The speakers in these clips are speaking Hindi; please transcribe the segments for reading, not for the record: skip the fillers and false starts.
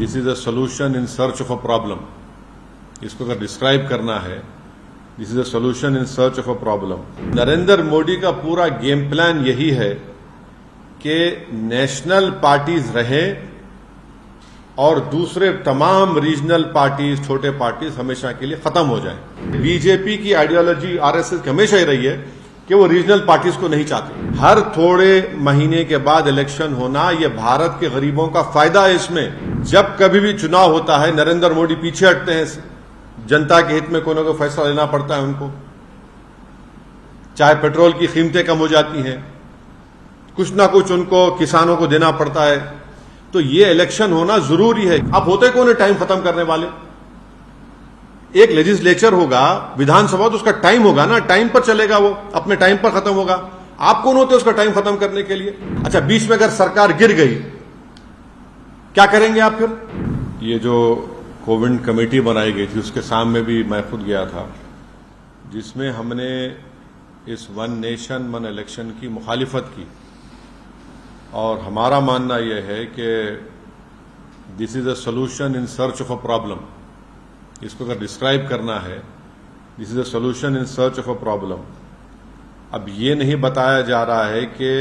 This is a solution in search of a problem. इसको अगर डिस्क्राइब करना है, this is a solution in search of a problem. Narendra Modi का पूरा गेम प्लान यही है कि नेशनल पार्टीज रहें और दूसरे तमाम रीजनल पार्टीज, छोटे पार्टीज हमेशा के लिए खत्म हो जाएं। बीजेपी की आइडियोलॉजी आरएसएस की हमेशा ही रही है कि वो रीजनल पार्टीज को नहीं चाहते। हर थोड़े महीने के बाद इलेक्शन होना, ये भारत के गरीबों का फायदा है। इसमें जब कभी भी चुनाव होता है, नरेंद्र मोदी पीछे हटते हैं। जनता के हित में कोई ना कोई फैसला लेना पड़ता है उनको। चाहे पेट्रोल की कीमतें कम हो जाती हैं, कुछ ना कुछ उनको किसानों को देना पड़ता है। तो ये इलेक्शन होना जरूरी है। आप होते कौन है टाइम खत्म करने वाले? एक लेजिस्लेचर होगा, विधानसभा, तो उसका टाइम होगा ना, टाइम पर चलेगा, वो अपने टाइम पर खत्म होगा। आप कौन होते उसका टाइम खत्म करने के लिए? अच्छा, बीच में अगर सरकार गिर गई, क्या करेंगे आप फिर? ये जो कोविड कमेटी बनाई गई थी, उसके सामने भी मैं खुद गया था, जिसमें हमने इस वन नेशन वन इलेक्शन की मुखालिफत की। और हमारा मानना यह है कि this is a solution in search of a problem. इसको अगर डिस्क्राइब करना है, this is a solution in search of a problem. अब ये नहीं बताया जा रहा है कि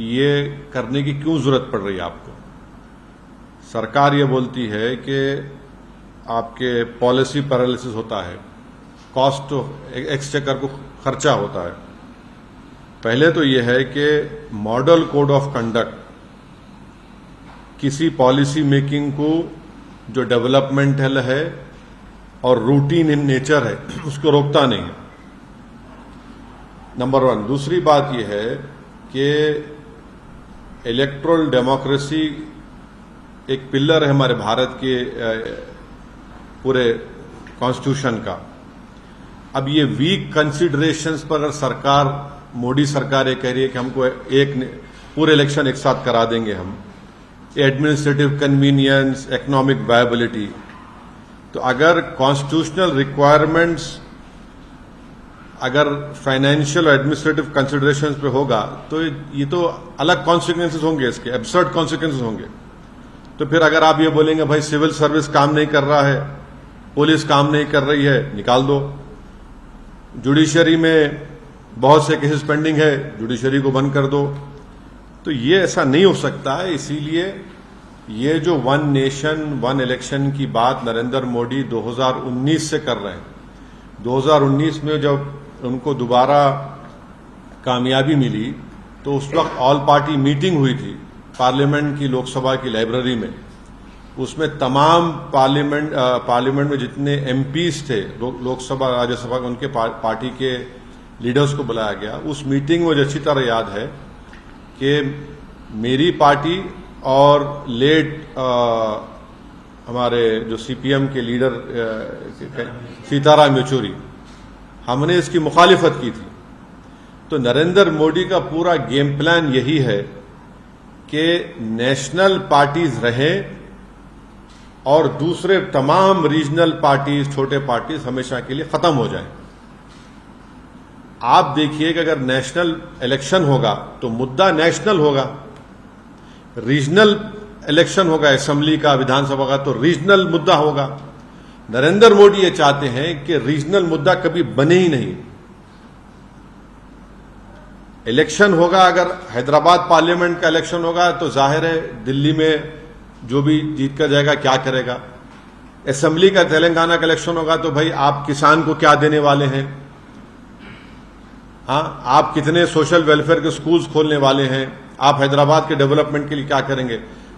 ये करने की क्यों जरूरत पड़ रही है आपको। सरकार ये बोलती है कि आपके पॉलिसी पैरालिसिस होता है, कॉस्ट ऑफ एक्सचेकर को खर्चा होता है। पहले तो यह है कि मॉडल कोड ऑफ कंडक्ट किसी पॉलिसी मेकिंग को जो डेवलपमेंटल है और रूटीन इन नेचर है, उसको रोकता नहीं है, नंबर वन। दूसरी बात यह है कि इलेक्टोरल डेमोक्रेसी एक पिलर है हमारे भारत के पूरे कॉन्स्टिट्यूशन का। अब ये वीक कंसिडरेशंस पर अगर सरकार, मोदी सरकार ये कह रही है कि हमको एक पूरे इलेक्शन एक साथ करा देंगे हम, एडमिनिस्ट्रेटिव कन्वीनियंस, इकोनॉमिक वायबिलिटी, तो अगर कॉन्स्टिट्यूशनल रिक्वायरमेंट्स अगर फाइनेंशियल और एडमिनिस्ट्रेटिव कंसिडरेशंस पे होगा तो ये तो अलग कॉन्सिक्वेंसेस होंगे, इसके एब्सर्ड कॉन्सिक्वेंसेस होंगे। तो फिर अगर आप ये बोलेंगे भाई सिविल सर्विस काम नहीं कर रहा है, पुलिस काम नहीं कर रही है, निकाल दो। जुडिशरी में बहुत से केसेस पेंडिंग है, जुडिशरी को बंद कर दो। तो ये ऐसा नहीं हो सकता है। इसीलिए ये जो वन नेशन वन इलेक्शन की बात नरेंद्र मोदी 2019 से कर रहे हैं, 2019 में जब उनको दोबारा कामयाबी मिली तो उस वक्त ऑल पार्टी मीटिंग हुई थी पार्लियामेंट की, लोकसभा की लाइब्रेरी में। उसमें तमाम पार्लियामेंट में जितने एमपीज थे, लोकसभा राज्यसभा, उनके पार्टी के लीडर्स को बुलाया गया। उस मीटिंग में मुझे अच्छी तरह याद है कि मेरी पार्टी और लेट हमारे जो सीपीएम के लीडर सीताराम येचुरी, हमने इसकी मुखालिफत की थी। तो नरेंद्र मोदी का पूरा गेम प्लान यही है कि नेशनल पार्टीज रहें और दूसरे तमाम रीजनल पार्टीज, छोटे पार्टीज हमेशा के लिए खत्म हो जाएं। आप देखिए कि अगर नेशनल इलेक्शन होगा तो मुद्दा नेशनल होगा, रीजनल इलेक्शन होगा असेंबली का, विधानसभा का, तो रीजनल मुद्दा होगा। नरेंद्र मोदी ये चाहते हैं कि रीजनल मुद्दा कभी बने ही नहीं। इलेक्शन होगा, अगर हैदराबाद पार्लियामेंट का इलेक्शन होगा तो जाहिर है दिल्ली में जो भी जीत कर जाएगा क्या करेगा। असेंबली का तेलंगाना का इलेक्शन होगा तो भाई आप किसान को क्या देने वाले हैं, हाँ, आप कितने सोशल वेलफेयर के स्कूल्स खोलने वाले हैं, आप हैदराबाद के डेवलपमेंट के लिए क्या करेंगे।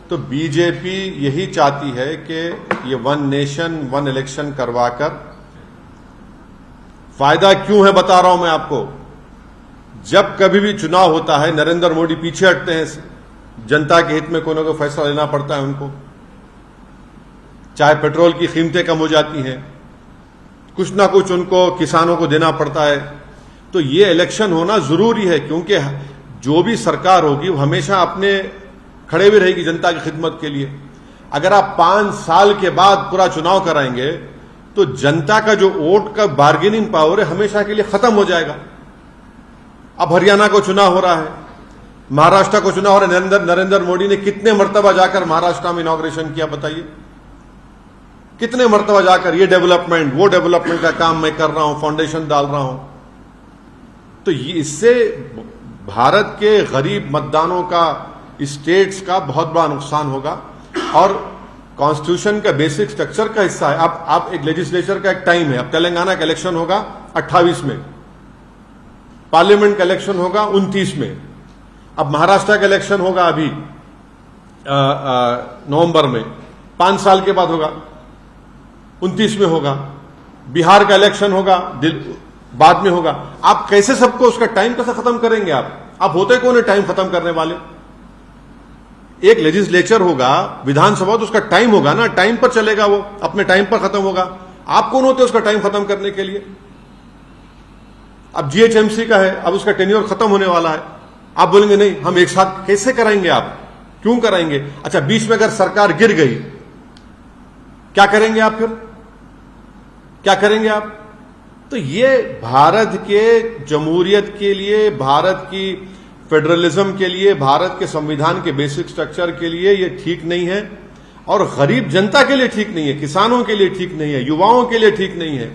तो बीजेपी यही चाहती है कि ये वन नेशन वन इलेक्शन करवाकर, फायदा क्यों है बता रहा हूं मैं आपको। जब कभी भी चुनाव होता है, नरेंद्र मोदी पीछे हटते हैं। जनता के हित में कोई ना कोई फैसला लेना पड़ता है उनको। चाहे पेट्रोल की कीमतें कम हो जाती हैं, कुछ ना कुछ उनको किसानों को देना पड़ता है। तो ये इलेक्शन होना जरूरी है, क्योंकि जो भी सरकार होगी वो हमेशा अपने खड़े भी रहेगी जनता की खिदमत के लिए। अगर आप 5 साल के बाद पूरा चुनाव कराएंगे तो जनता का जो वोट का बार्गेनिंग पावर है हमेशा के लिए खत्म हो जाएगा। अब हरियाणा को चुनाव हो रहा है, महाराष्ट्र को चुना और नरेंद्र मोदी ने कितने मर्तबा जाकर महाराष्ट्र में इनॉग्रेशन किया, बताइए कितने मर्तबा जाकर ये डेवलपमेंट वो डेवलपमेंट का काम मैं कर रहा हूं, फाउंडेशन डाल रहा हूं। तो इससे भारत के गरीब मतदानों का, स्टेट्स का बहुत बड़ा नुकसान होगा और कॉन्स्टिट्यूशन का बेसिक स्ट्रक्चर का हिस्सा है। आप एक लेजिस्लेचर का एक टाइम है। अब तेलंगाना का इलेक्शन होगा 28 में, पार्लियामेंट का इलेक्शन होगा 29 में, अब महाराष्ट्र का इलेक्शन होगा अभी नवंबर में, 5 साल के बाद होगा, 29 में होगा, बिहार का इलेक्शन होगा बाद में होगा। आप कैसे सबको उसका टाइम कैसे खत्म करेंगे? आप होते कौन है टाइम खत्म करने वाले? एक लेजिस्लेचर होगा, विधानसभा, तो उसका टाइम होगा ना, टाइम पर चलेगा, वो अपने टाइम पर खत्म होगा। आप कौन होते उसका टाइम खत्म करने के लिए? अब जीएचएमसी का है, अब उसका टेन्योर खत्म होने वाला है, आप बोलेंगे नहीं हम एक साथ कैसे कराएंगे? आप क्यों कराएंगे? अच्छा, बीच में अगर सरकार गिर गई क्या करेंगे आप? फिर क्या करेंगे आप? तो ये भारत के जमहूरियत के लिए, भारत की फेडरलिज्म के लिए, भारत के संविधान के बेसिक स्ट्रक्चर के लिए ये ठीक नहीं है और गरीब जनता के लिए ठीक नहीं है, किसानों के लिए ठीक नहीं है, युवाओं के लिए ठीक नहीं है।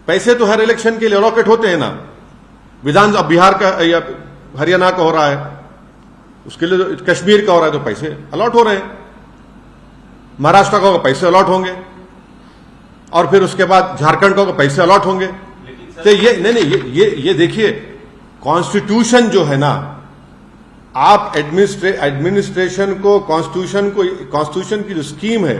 पैसे तो हर इलेक्शन के लिए अलॉकेट होते हैं ना, विधान अब बिहार का या हरियाणा का हो रहा है, उसके लिए तो कश्मीर का हो रहा है तो पैसे अलॉट हो रहे हैं, महाराष्ट्र का होगा पैसे अलॉट होंगे और फिर उसके बाद झारखंड का होगा पैसे अलॉट होंगे। तो ये नहीं, ये देखिए कॉन्स्टिट्यूशन जो है ना, आप एडमिनिस्ट्रेशन को, कॉन्स्टिट्यूशन की जो स्कीम है,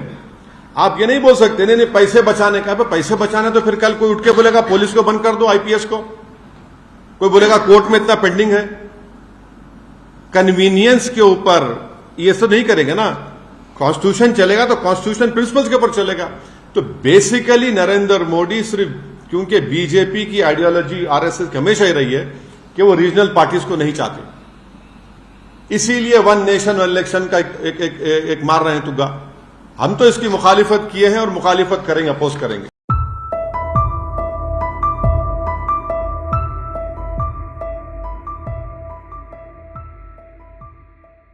आप ये नहीं बोल सकते नहीं पैसे बचाने का। पैसे बचाने तो फिर कल कोई उठ के बोलेगा पुलिस को बंद कर दो, आईपीएस को, कोई बोलेगा कोर्ट में इतना पेंडिंग है। कन्वीनियंस के ऊपर ये सब नहीं करेंगे ना। कॉन्स्टिट्यूशन चलेगा तो कॉन्स्टिट्यूशन प्रिंसिपल्स के ऊपर चलेगा। तो बेसिकली नरेंद्र मोदी सिर्फ, क्योंकि बीजेपी की आइडियोलॉजी आरएसएस की हमेशा ही रही है कि वो रीजनल पार्टीज को नहीं चाहते, इसीलिए वन नेशन वन इलेक्शन का एक मार रहे हैं तुग्गा। हम तो इसकी मुखालिफत किए हैं और मुखालिफत करेंगे, अपोज करेंगे।